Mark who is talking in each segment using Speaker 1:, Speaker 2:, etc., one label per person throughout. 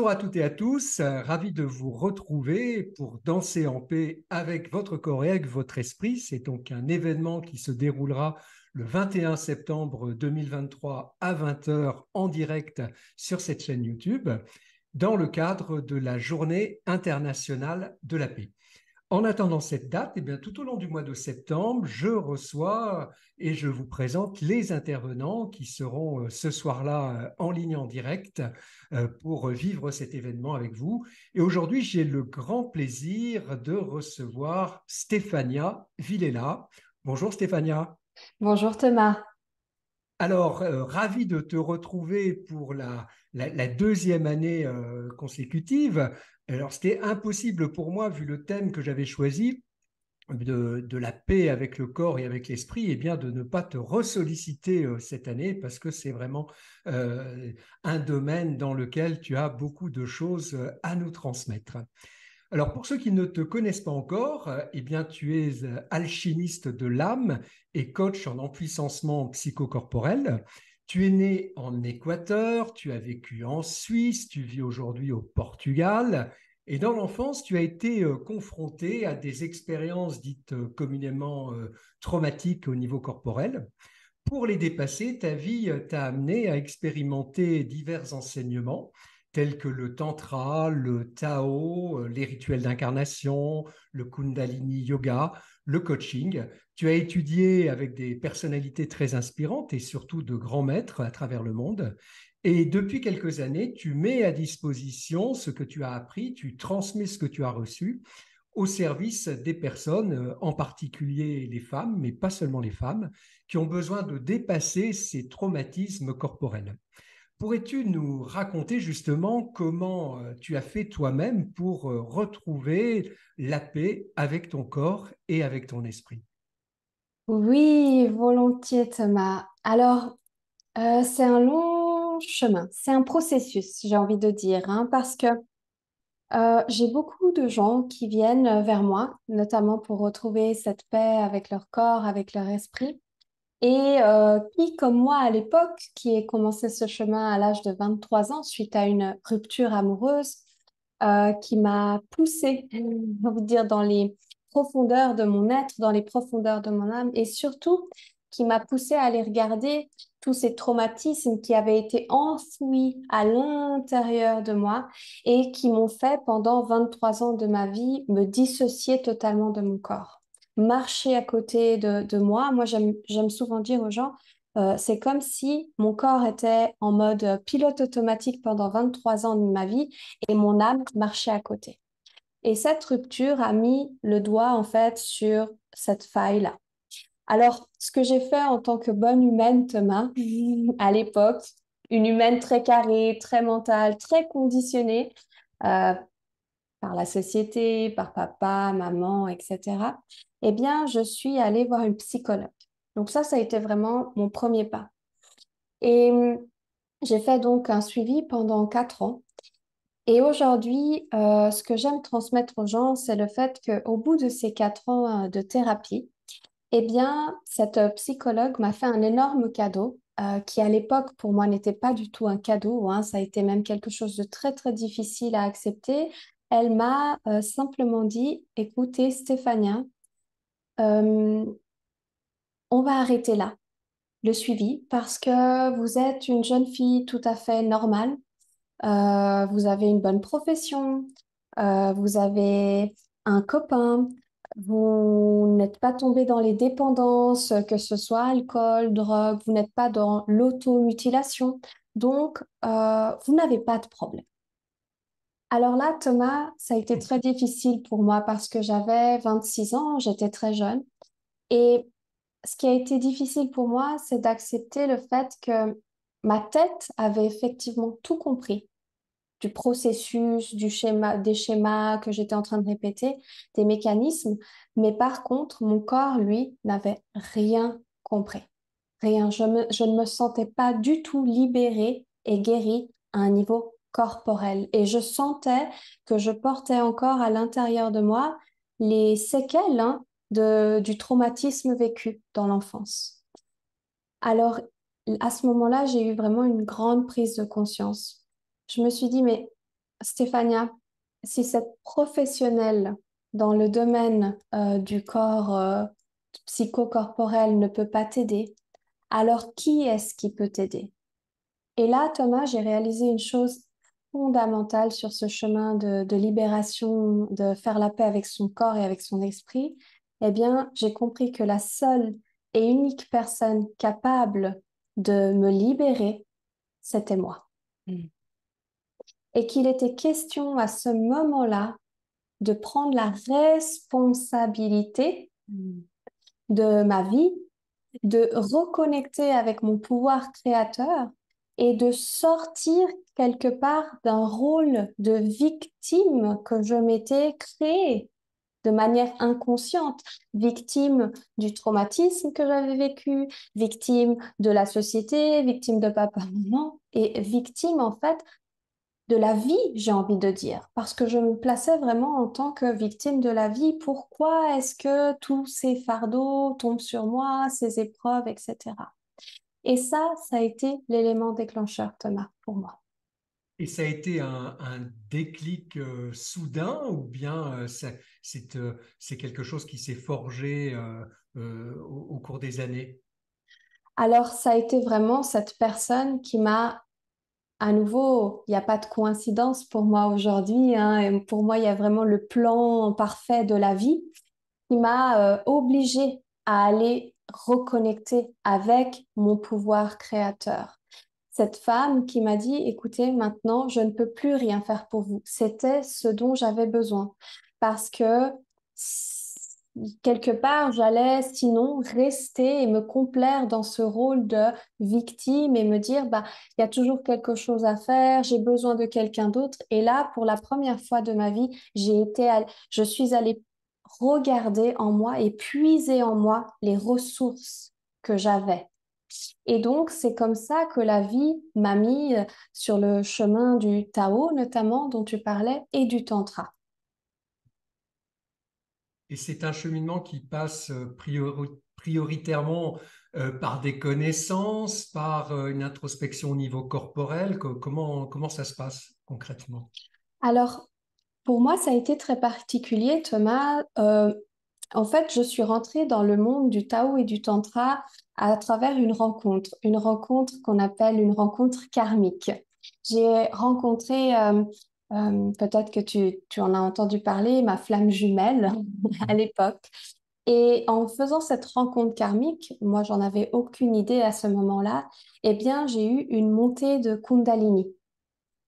Speaker 1: Bonjour à toutes et à tous, ravi de vous retrouver pour danser en paix avec votre corps et avec votre esprit. C'est donc un événement qui se déroulera le 21 septembre 2023 à 20 heures en direct sur cette chaîne YouTube dans le cadre de la Journée internationale de la paix. En attendant cette date, eh bien, tout au long du mois de septembre, je reçois et je vous présente les intervenants qui seront ce soir-là en ligne en direct pour vivre cet événement avec vous. Et aujourd'hui, j'ai le grand plaisir de recevoir Stéphania Villela. Bonjour Stéphania.
Speaker 2: Bonjour Thomas.
Speaker 1: Alors, ravi de te retrouver pour la deuxième année consécutive. Alors, c'était impossible pour moi, vu le thème que j'avais choisi, de la paix avec le corps et avec l'esprit, et bien de ne pas te ressolliciter cette année parce que c'est vraiment un domaine dans lequel tu as beaucoup de choses à nous transmettre. Alors, pour ceux qui ne te connaissent pas encore, eh bien, tu es alchimiste de l'âme et coach en empuissancement psychocorporel. Tu es né en Équateur, tu as vécu en Suisse, tu vis aujourd'hui au Portugal. Et dans l'enfance, tu as été confronté à des expériences dites communément traumatiques au niveau corporel. Pour les dépasser, ta vie t'a amené à expérimenter divers enseignements tels que le tantra, le tao, les rituels d'incarnation, le kundalini yoga, le coaching. Tu as étudié avec des personnalités très inspirantes et surtout de grands maîtres à travers le monde. Et depuis quelques années, tu mets à disposition ce que tu as appris, tu transmets ce que tu as reçu au service des personnes, en particulier les femmes, mais pas seulement les femmes, qui ont besoin de dépasser ces traumatismes corporels. Pourrais-tu nous raconter justement comment tu as fait toi-même pour retrouver la paix avec ton corps et avec ton esprit?
Speaker 2: Oui, volontiers Thomas. Alors, c'est un long chemin, c'est un processus, j'ai envie de dire, hein, parce que j'ai beaucoup de gens qui viennent vers moi, notamment pour retrouver cette paix avec leur corps, avec leur esprit, et qui, comme moi à l'époque, qui ai commencé ce chemin à l'âge de 23 ans suite à une rupture amoureuse, qui m'a poussée, j'ai envie de dire, dans les profondeurs de mon être, dans les profondeurs de mon âme, et surtout qui m'a poussée à aller regarder tous ces traumatismes qui avaient été enfouis à l'intérieur de moi et qui m'ont fait, pendant 23 ans de ma vie, me dissocier totalement de mon corps. Marcher à côté de moi. Moi, j'aime souvent dire aux gens, c'est comme si mon corps était en mode pilote automatique pendant 23 ans de ma vie et mon âme marchait à côté. Et cette rupture a mis le doigt en fait sur cette faille-là. Alors, ce que j'ai fait en tant que bonne humaine, Thomas, à l'époque, une humaine très carrée, très mentale, très conditionnée euh, par la société, par papa, maman, etc., eh bien, je suis allée voir une psychologue. Donc ça a été vraiment mon premier pas. Et j'ai fait donc un suivi pendant 4 ans. Et aujourd'hui, ce que j'aime transmettre aux gens, c'est le fait qu'au bout de ces 4 ans de thérapie, eh bien, cette psychologue m'a fait un énorme cadeau qui, à l'époque, pour moi, n'était pas du tout un cadeau, hein. Ça a été même quelque chose de très, très difficile à accepter. Elle m'a simplement dit, écoutez, Stéphania, euh, on va arrêter là le suivi parce que vous êtes une jeune fille tout à fait normale. Vous avez une bonne profession, vous avez un copain, vous n'êtes pas tombé dans les dépendances, que ce soit alcool, drogue, vous n'êtes pas dans l'automutilation, donc vous n'avez pas de problème. Alors là, Thomas, ça a été très difficile pour moi parce que j'avais 26 ans, j'étais très jeune. Et ce qui a été difficile pour moi, c'est d'accepter le fait que ma tête avait effectivement tout compris du processus, du schéma, des schémas que j'étais en train de répéter, des mécanismes. Mais par contre, mon corps, lui, n'avait rien compris. Rien. Je ne me sentais pas du tout libérée et guérie à un niveau corporel. Et je sentais que je portais encore à l'intérieur de moi les séquelles, hein, du traumatisme vécu dans l'enfance. Alors, à ce moment-là, j'ai eu vraiment une grande prise de conscience. Je me suis dit, mais Stéphania, si cette professionnelle dans le domaine du corps psychocorporel ne peut pas t'aider, alors qui est-ce qui peut t'aider? Et là, Thomas, j'ai réalisé une chose fondamentale sur ce chemin de libération, de faire la paix avec son corps et avec son esprit. Eh bien, j'ai compris que la seule et unique personne capable de me libérer, c'était moi.
Speaker 1: Mm.
Speaker 2: Et qu'il était question à ce moment-là de prendre la responsabilité de ma vie, de reconnecter avec mon pouvoir créateur et de sortir quelque part d'un rôle de victime que je m'étais créé de manière inconsciente, victime du traumatisme que j'avais vécu, victime de la société, victime de papa-maman et victime en fait de la vie, j'ai envie de dire, parce que je me plaçais vraiment en tant que victime de la vie. Pourquoi est-ce que tous ces fardeaux tombent sur moi, ces épreuves, etc. Et ça a été l'élément déclencheur, Thomas, pour moi.
Speaker 1: Et ça a été un déclic soudain ou bien c'est quelque chose qui s'est forgé au cours des années?
Speaker 2: Alors, ça a été vraiment cette personne qui m'a, à nouveau, il n'y a pas de coïncidence pour moi aujourd'hui, hein, et pour moi, il y a vraiment le plan parfait de la vie qui m'a obligée à aller reconnecter avec mon pouvoir créateur. Cette femme qui m'a dit, écoutez, maintenant, je ne peux plus rien faire pour vous. C'était ce dont j'avais besoin. Parce que quelque part, j'allais sinon rester et me complaire dans ce rôle de victime et me dire, bah, il y a toujours quelque chose à faire, j'ai besoin de quelqu'un d'autre. Et là, pour la première fois de ma vie, je suis allée regarder en moi et puiser en moi les ressources que j'avais. Et donc, c'est comme ça que la vie m'a mis sur le chemin du Tao, notamment, dont tu parlais, et du Tantra.
Speaker 1: Et c'est un cheminement qui passe prioritairement par des connaissances, par une introspection au niveau corporel. Comment ça se passe concrètement?
Speaker 2: Alors, pour moi, ça a été très particulier, Thomas. En fait, je suis rentrée dans le monde du Tao et du Tantra à travers une rencontre qu'on appelle une rencontre karmique. J'ai rencontré, peut-être que tu en as entendu parler, ma flamme jumelle à l'époque. Et en faisant cette rencontre karmique, moi, j'en avais aucune idée à ce moment-là, eh bien, j'ai eu une montée de Kundalini.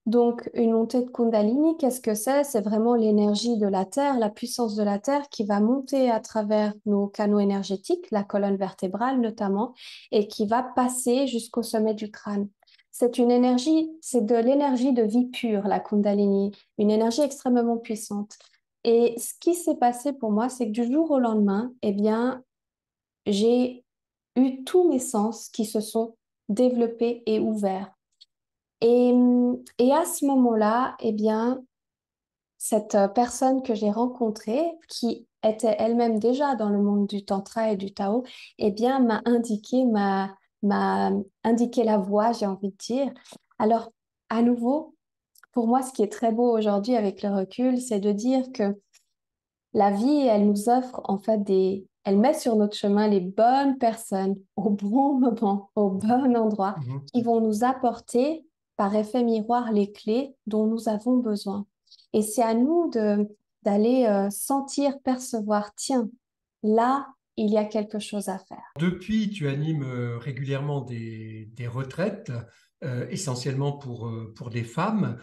Speaker 2: Donc, une montée de Kundalini, qu'est-ce que c'est? C'est vraiment l'énergie de la Terre, la puissance de la Terre qui va monter à travers nos canaux énergétiques, la colonne vertébrale notamment, et qui va passer jusqu'au sommet du crâne. C'est une énergie, c'est de l'énergie de vie pure, la Kundalini, une énergie extrêmement puissante. Et ce qui s'est passé pour moi, c'est que du jour au lendemain, eh bien, j'ai eu tous mes sens qui se sont développés et ouverts. Et, et à ce moment-là, eh bien, cette personne que j'ai rencontrée, qui était elle-même déjà dans le monde du tantra et du Tao, eh bien, m'a indiqué la voie, j'ai envie de dire. Alors, à nouveau, pour moi, ce qui est très beau aujourd'hui avec le recul, c'est de dire que la vie, elle nous offre en fait elle met sur notre chemin les bonnes personnes au bon moment, au bon endroit,
Speaker 1: Mhm.
Speaker 2: qui vont nous apporter par effet miroir les clés dont nous avons besoin. Et c'est à nous d'aller sentir, percevoir, tiens, là, il y a quelque chose à faire.
Speaker 1: Depuis, tu animes régulièrement des retraites, essentiellement pour des femmes.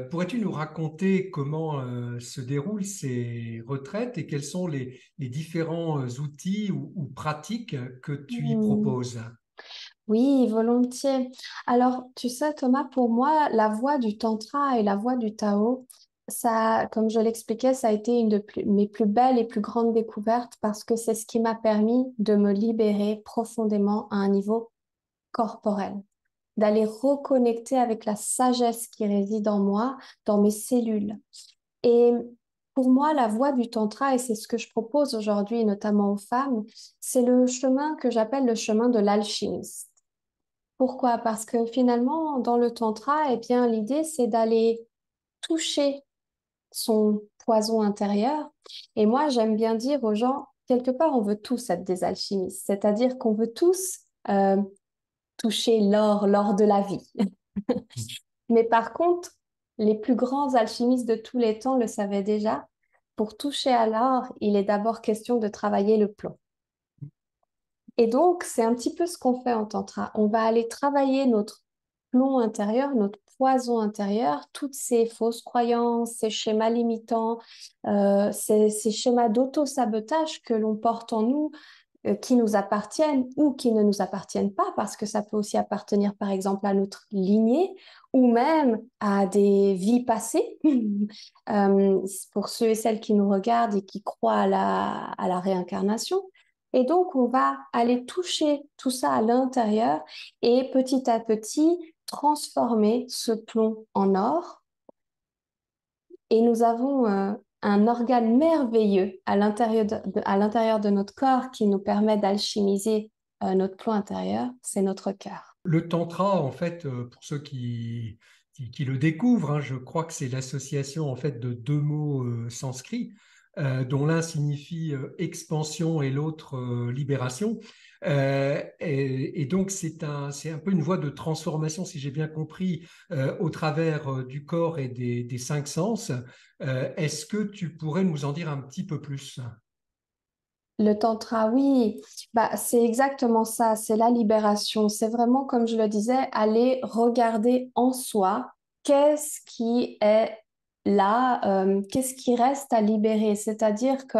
Speaker 1: Pourrais-tu nous raconter comment se déroulent ces retraites et quels sont les différents outils ou pratiques que tu y
Speaker 2: Hmm.
Speaker 1: proposes?
Speaker 2: Oui, volontiers. Alors, tu sais, Thomas, pour moi, la voie du Tantra et la voie du Tao, ça, comme je l'expliquais, ça a été une de mes plus belles et plus grandes découvertes parce que c'est ce qui m'a permis de me libérer profondément à un niveau corporel, d'aller reconnecter avec la sagesse qui réside en moi, dans mes cellules. Et pour moi, la voie du Tantra, et c'est ce que je propose aujourd'hui, notamment aux femmes, c'est le chemin que j'appelle le chemin de l'alchimiste. Pourquoi? Parce que finalement, dans le tantra, eh bien, l'idée, c'est d'aller toucher son poison intérieur. Et moi, j'aime bien dire aux gens, quelque part, on veut tous être des alchimistes, c'est-à-dire qu'on veut tous toucher l'or de la vie. Mais par contre, les plus grands alchimistes de tous les temps le savaient déjà. Pour toucher à l'or, il est d'abord question de travailler le plomb. Et donc, c'est un petit peu ce qu'on fait en tantra. On va aller travailler notre plomb intérieur, notre poison intérieur, toutes ces fausses croyances, ces schémas limitants, ces schémas d'auto-sabotage que l'on porte en nous, qui nous appartiennent ou qui ne nous appartiennent pas, parce que ça peut aussi appartenir, par exemple, à notre lignée ou même à des vies passées. Pour ceux et celles qui nous regardent et qui croient à la réincarnation. Et donc, on va aller toucher tout ça à l'intérieur et petit à petit transformer ce plomb en or. Et nous avons un organe merveilleux à l'intérieur de notre corps qui nous permet d'alchimiser notre plomb intérieur, c'est notre cœur.
Speaker 1: Le tantra, en fait, pour ceux qui le découvrent, hein, je crois que c'est l'association en fait de deux mots sanscrits, dont l'un signifie expansion et l'autre libération. Et donc c'est un peu une voie de transformation, si j'ai bien compris, au travers du corps et des cinq sens. Est-ce que tu pourrais nous en dire un petit peu plus?
Speaker 2: Le tantra, oui, bah, c'est exactement ça, c'est la libération. C'est vraiment, comme je le disais, aller regarder en soi qu'est-ce qui est là, qu'est-ce qui reste à libérer. C'est-à-dire que,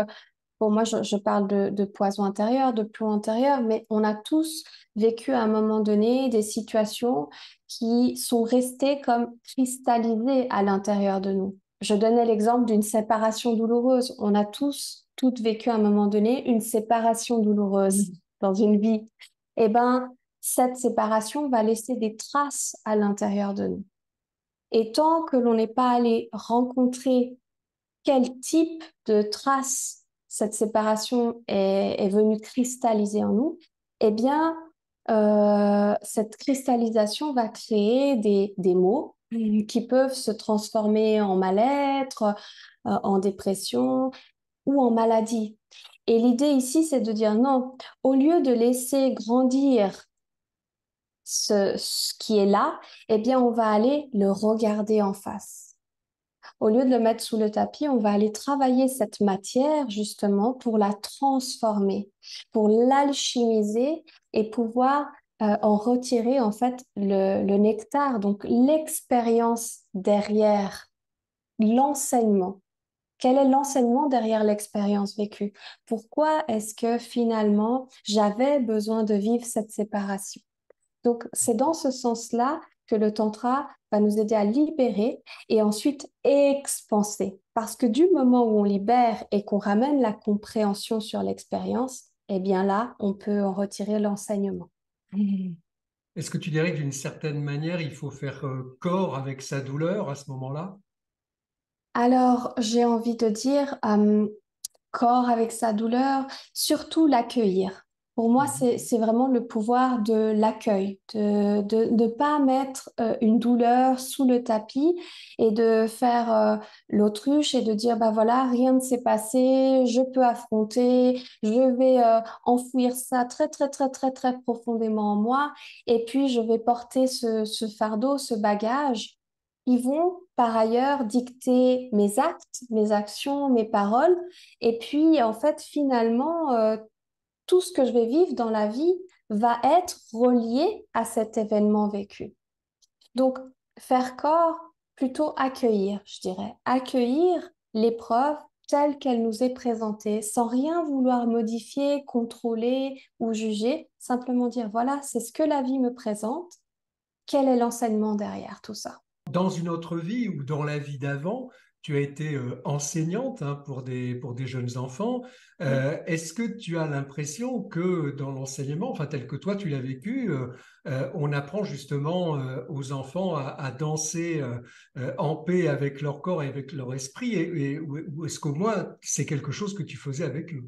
Speaker 2: bon, moi, je parle de poison intérieur, de plomb intérieur, mais on a tous vécu à un moment donné des situations qui sont restées comme cristallisées à l'intérieur de nous. Je donnais l'exemple d'une séparation douloureuse. On a tous, toutes vécu à un moment donné une séparation douloureuse dans une vie. Eh ben, cette séparation va laisser des traces à l'intérieur de nous. Et tant que l'on n'est pas allé rencontrer quel type de traces cette séparation est venue cristalliser en nous, eh bien, cette cristallisation va créer des mots qui peuvent se transformer en mal-être, en dépression ou en maladie. Et l'idée ici, c'est de dire non, au lieu de laisser grandir ce qui est là, eh bien, on va aller le regarder en face. Au lieu de le mettre sous le tapis, on va aller travailler cette matière justement pour la transformer, pour l'alchimiser et pouvoir en retirer en fait le nectar, donc l'expérience derrière l'enseignement. Quel est l'enseignement derrière l'expérience vécue? Pourquoi est-ce que finalement j'avais besoin de vivre cette séparation? Donc, c'est dans ce sens-là que le tantra va nous aider à libérer et ensuite expanser. Parce que du moment où on libère et qu'on ramène la compréhension sur l'expérience, eh bien là, on peut en retirer l'enseignement.
Speaker 1: Est-ce que tu dirais que d'une certaine manière, il faut faire corps avec sa douleur à ce moment-là?
Speaker 2: Alors, j'ai envie de dire, corps avec sa douleur, surtout l'accueillir. Pour moi,
Speaker 1: Mhm.
Speaker 2: c'est vraiment le pouvoir de l'accueil, de ne pas mettre une douleur sous le tapis et de faire l'autruche et de dire, bah voilà, rien ne s'est passé, je peux affronter, je vais enfouir ça très, très, très, très, très profondément en moi et puis je vais porter ce fardeau, ce bagage. Ils vont par ailleurs dicter mes actes, mes actions, mes paroles. Et puis, en fait, finalement, tout ce que je vais vivre dans la vie va être relié à cet événement vécu. Donc, faire corps, plutôt accueillir, je dirais. Accueillir l'épreuve telle qu'elle nous est présentée, sans rien vouloir modifier, contrôler ou juger. Simplement dire, voilà, c'est ce que la vie me présente. Quel est l'enseignement derrière tout ça?
Speaker 1: Dans une autre vie ou dans la vie d'avant, tu as été enseignante, hein, pour des jeunes enfants. Est-ce que tu as l'impression que dans l'enseignement, enfin tel que toi tu l'as vécu, on apprend justement aux enfants à danser en paix avec leur corps et avec leur esprit, ou est-ce qu'au moins c'est quelque chose que tu faisais avec eux?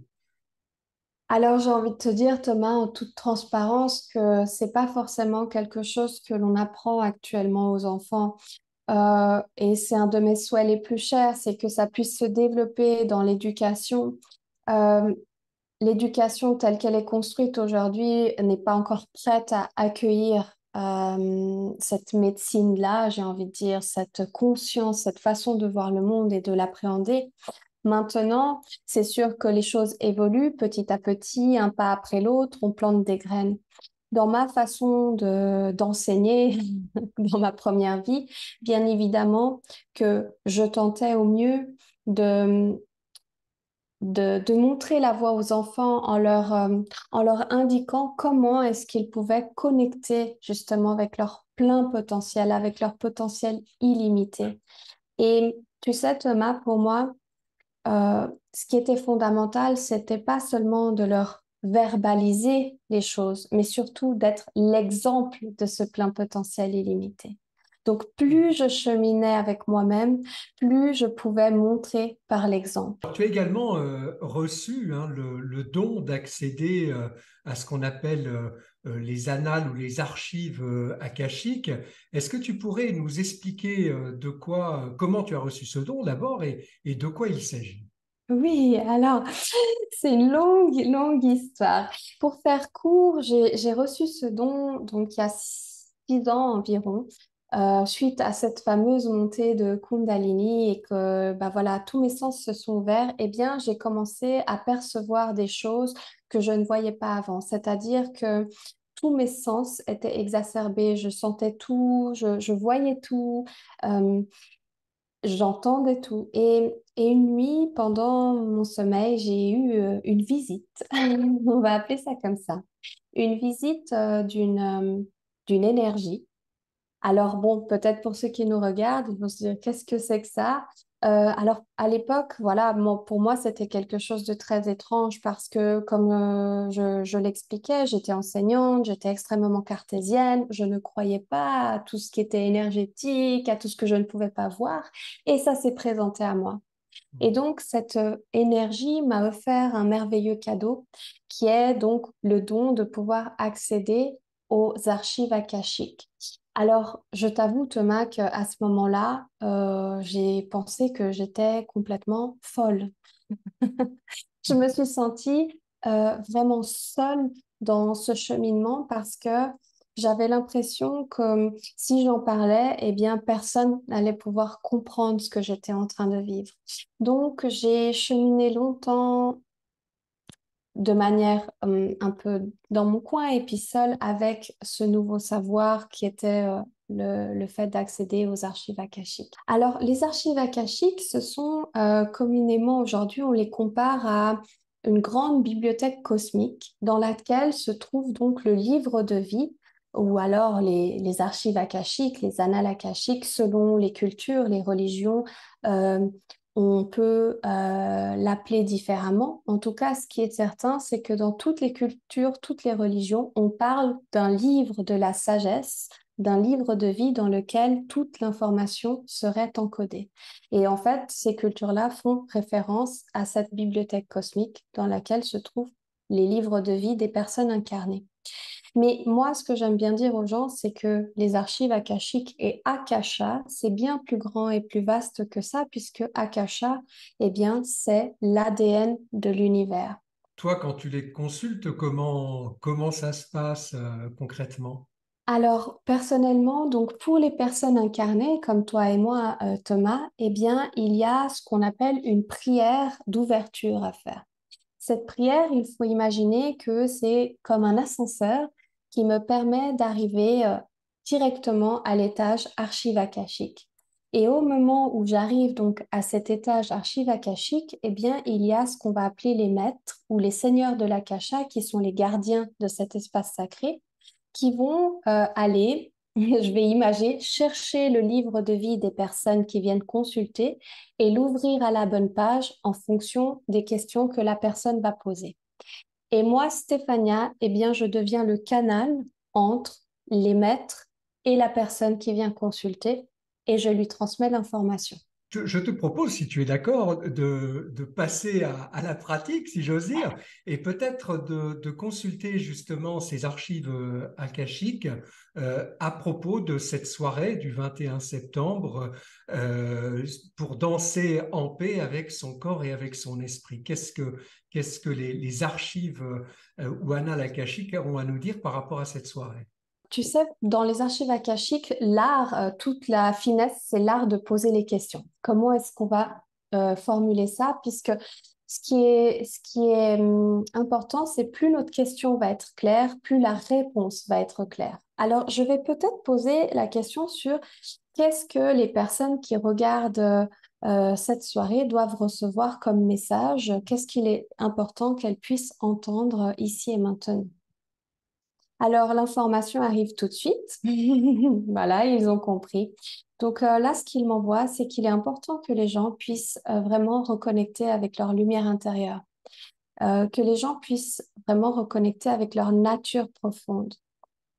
Speaker 2: Alors, j'ai envie de te dire, Thomas, en toute transparence, que c'est pas forcément quelque chose que l'on apprend actuellement aux enfants. et c'est un de mes souhaits les plus chers, c'est que ça puisse se développer dans l'éducation. Euh, L'éducation telle qu'elle est construite aujourd'hui n'est pas encore prête à accueillir cette médecine-là, j'ai envie de dire, cette conscience, cette façon de voir le monde et de l'appréhender. Maintenant, c'est sûr que les choses évoluent petit à petit, un pas après l'autre, on plante des graines. Dans ma façon d'enseigner, dans ma première vie, bien évidemment que je tentais au mieux de de montrer la voie aux enfants en leur indiquant comment est-ce qu'ils pouvaient connecter justement avec leur plein potentiel, avec leur potentiel illimité. Et tu sais, Thomas, pour moi, ce qui était fondamental, c'était pas seulement de leur verbaliser les choses, mais surtout d'être l'exemple de ce plein potentiel illimité. Donc, plus je cheminais avec moi-même, plus je pouvais montrer par l'exemple.
Speaker 1: Tu as également reçu hein, le don d'accéder à ce qu'on appelle les annales ou les archives akashiques. Est-ce que tu pourrais nous expliquer comment tu as reçu ce don d'abord et de quoi il s'agit?
Speaker 2: Oui, alors, c'est une longue, longue histoire. Pour faire court, j'ai reçu ce don donc il y a 6 ans environ, suite à cette fameuse montée de Kundalini et que bah voilà, tous mes sens se sont ouverts. Eh bien, j'ai commencé à percevoir des choses que je ne voyais pas avant. C'est-à-dire que tous mes sens étaient exacerbés. Je sentais tout, je voyais tout. euh, J'entendais tout. Et une nuit, pendant mon sommeil, j'ai eu une visite. On va appeler ça comme ça. Une visite d'une énergie. Alors bon, peut-être pour ceux qui nous regardent, ils vont se dire, qu'est-ce que c'est que ça? Alors à l'époque, voilà, pour moi, c'était quelque chose de très étrange parce que, comme je l'expliquais, j'étais enseignante, j'étais extrêmement cartésienne, je ne croyais pas à tout ce qui était énergétique, à tout ce que je ne pouvais pas voir, et ça s'est présenté à moi. Et donc, cette énergie m'a offert un merveilleux cadeau qui est donc le don de pouvoir accéder aux archives akashiques. Alors, je t'avoue, Thomas, qu'à ce moment-là, j'ai pensé que j'étais complètement folle. Je me suis sentie vraiment seule dans ce cheminement parce que j'avais l'impression que si j'en parlais, eh bien, personne n'allait pouvoir comprendre ce que j'étais en train de vivre. Donc, j'ai cheminé longtemps de manière un peu dans mon coin et puis seule avec ce nouveau savoir qui était le fait d'accéder aux archives akashiques. Alors, les archives akashiques, ce sont communément aujourd'hui, on les compare à une grande bibliothèque cosmique dans laquelle se trouve donc le livre de vie ou alors les archives akashiques, les annales akashiques selon les cultures, les religions. euh, on peut l'appeler différemment. En tout cas, ce qui est certain, c'est que dans toutes les cultures, toutes les religions, on parle d'un livre de la sagesse, d'un livre de vie dans lequel toute l'information serait encodée. Et en fait, ces cultures-là font référence à cette bibliothèque cosmique dans laquelle se trouvent les livres de vie des personnes incarnées. Mais moi, ce que j'aime bien dire aux gens, c'est que les archives akashiques et Akasha, c'est bien plus grand et plus vaste que ça, puisque Akasha, eh bien, c'est l'ADN de l'univers.
Speaker 1: Toi, quand tu les consultes, comment ça se passe concrètement?
Speaker 2: Alors, personnellement, donc pour les personnes incarnées, comme toi et moi, Thomas, eh bien, il y a ce qu'on appelle une prière d'ouverture à faire. Cette prière, il faut imaginer que c'est comme un ascenseur qui me permet d'arriver directement à l'étage archive akashique. Et au moment où j'arrive donc à cet étage archive akashique, eh bien, il y a ce qu'on va appeler les maîtres ou les seigneurs de l'akasha, qui sont les gardiens de cet espace sacré, qui vont aller, je vais imaginer, chercher le livre de vie des personnes qui viennent consulter et l'ouvrir à la bonne page en fonction des questions que la personne va poser. Et moi, Stéphania, eh bien, je deviens le canal entre les maîtres et la personne qui vient consulter et je lui transmets l'information.
Speaker 1: je te propose, si tu es d'accord, de passer à la pratique, si j'ose dire, et peut-être de consulter justement ces archives akashiques à propos de cette soirée du 21 septembre pour danser en paix avec son corps et avec son esprit. Qu'est-ce que les archives ou annales akashiques ont à nous dire par rapport à cette soirée?
Speaker 2: Tu sais, dans les archives akashiques, l'art, toute la finesse, c'est l'art de poser les questions. Comment est-ce qu'on va formuler ça? Puisque ce qui est important, c'est plus notre question va être claire, plus la réponse va être claire. Alors, je vais peut-être poser la question sur qu'est-ce que les personnes qui regardent cette soirée doivent recevoir comme message? Qu'est-ce qu'il est important qu'elles puissent entendre ici et maintenant? Alors, l'information arrive tout de suite. Voilà, ils ont compris. Donc là, ce qu'il m'envoie, c'est qu'il est important que les gens puissent vraiment reconnecter avec leur lumière intérieure, que les gens puissent vraiment reconnecter avec leur nature profonde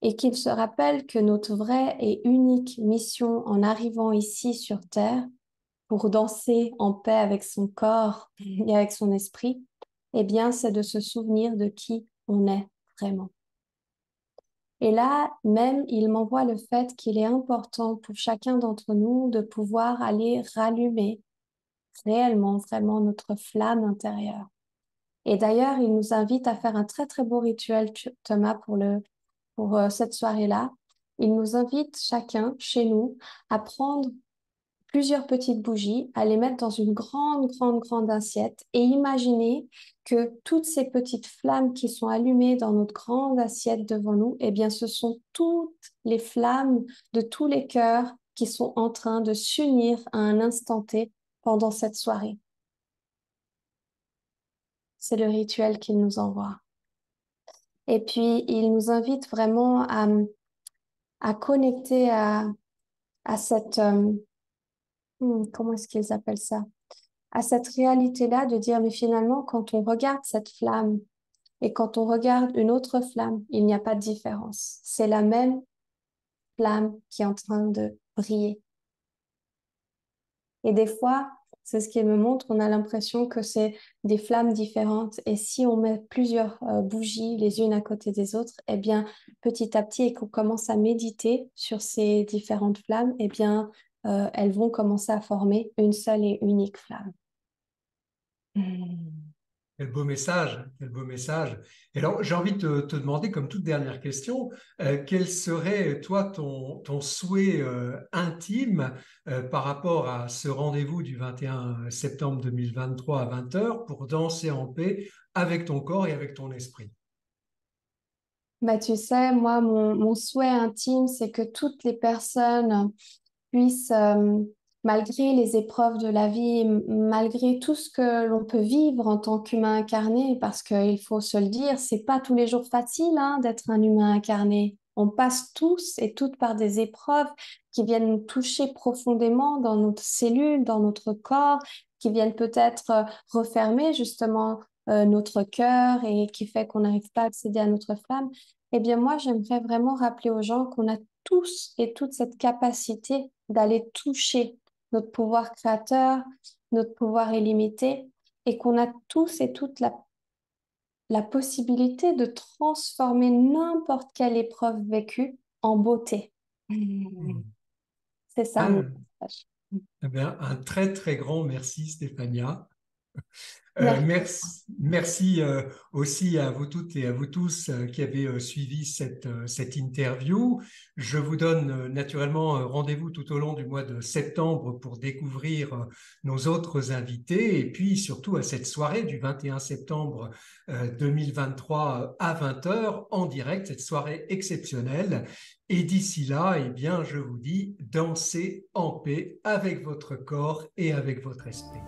Speaker 2: et qu'ils se rappellent que notre vraie et unique mission en arrivant ici sur Terre pour danser en paix avec son corps et avec son esprit, eh bien, c'est de se souvenir de qui on est vraiment. Et là, même, il m'envoie le fait qu'il est important pour chacun d'entre nous de pouvoir aller rallumer réellement, vraiment notre flamme intérieure. Et d'ailleurs, il nous invite à faire un très, très beau rituel, Thomas, pour cette soirée-là. Il nous invite chacun, chez nous, à prendre plusieurs petites bougies, à les mettre dans une grande, grande, grande assiette et imaginer que toutes ces petites flammes qui sont allumées dans notre grande assiette devant nous, eh bien, ce sont toutes les flammes de tous les cœurs qui sont en train de s'unir à un instant T pendant cette soirée. C'est le rituel qu'il nous envoie. Et puis, il nous invite vraiment à connecter à cette... comment est-ce qu'ils appellent ça? À cette réalité-là de dire, mais finalement, quand on regarde cette flamme et quand on regarde une autre flamme, il n'y a pas de différence. C'est la même flamme qui est en train de briller. Et des fois, c'est ce qu'il me montre, on a l'impression que c'est des flammes différentes. Et si on met plusieurs bougies les unes à côté des autres, eh bien, petit à petit, et qu'on commence à méditer sur ces différentes flammes, eh bien, elles vont commencer à former une seule et unique flamme.
Speaker 1: Quel beau message, quel beau message. Et alors, j'ai envie de te demander, comme toute dernière question, quel serait, toi, ton souhait intime par rapport à ce rendez-vous du 21 septembre 2023 à 20 heures pour danser en paix avec ton corps et avec ton esprit?
Speaker 2: Bah, tu sais, moi, mon souhait intime, c'est que toutes les personnes puissent, malgré les épreuves de la vie, malgré tout ce que l'on peut vivre en tant qu'humain incarné, parce qu'il faut se le dire, c'est pas tous les jours facile, hein, d'être un humain incarné. On passe tous et toutes par des épreuves qui viennent nous toucher profondément dans notre cellule, dans notre corps, qui viennent peut-être refermer justement notre cœur et qui fait qu'on n'arrive pas à accéder à notre flamme. Eh bien, moi, j'aimerais vraiment rappeler aux gens qu'on a tous et toute cette capacité d'aller toucher notre pouvoir créateur, notre pouvoir illimité, et qu'on a tous et toutes la possibilité de transformer n'importe quelle épreuve vécue en beauté.
Speaker 1: Hmm.
Speaker 2: C'est ça mon
Speaker 1: Ah,
Speaker 2: message.
Speaker 1: eh bien, un très, très grand merci, Stéphania.
Speaker 2: Merci.
Speaker 1: Merci aussi à vous toutes et à vous tous qui avez suivi cette interview. Je vous donne naturellement rendez-vous tout au long du mois de septembre pour découvrir nos autres invités et puis surtout à cette soirée du 21 septembre 2023 à 20 heures en direct, cette soirée exceptionnelle. Et d'ici là, eh bien, je vous dis, dansez en paix avec votre corps et avec votre esprit.